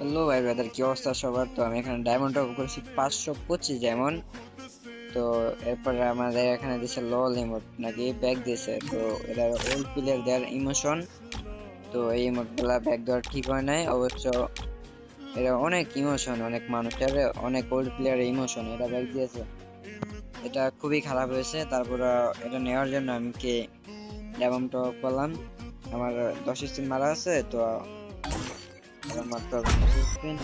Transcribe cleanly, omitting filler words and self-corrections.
Hello ভাই brother, কি অবস্থা সবার? তো আমি এখানে ডায়মন্ড টপ করেছি 525 ডায়মন্ড। তো এরপরে আমাদের এখানে দিছে লল ইমোট নাকি ব্যাক দিছে। তো এটা ওল্ড প্লেয়ার দেয়ার ইমোশন। তো এই ইমোট গুলা ব্যাক দেওয়ার ঠিক হয় নাই অবশ্য। এটা অনেক ইমোশন, অনেক মানুষের, অনেক ওল্ড প্লেয়ারের ইমোশন এটা ব্যাক দিয়েছে। এটা খুবই খারাপ হয়েছে। তারপরে এটা নেওয়ার জন্য আমি কি ডায়মন্ড টপ করলাম। আমার 10 স্পিন মারা আছে, তো আর মাত্র 10 স্পিন।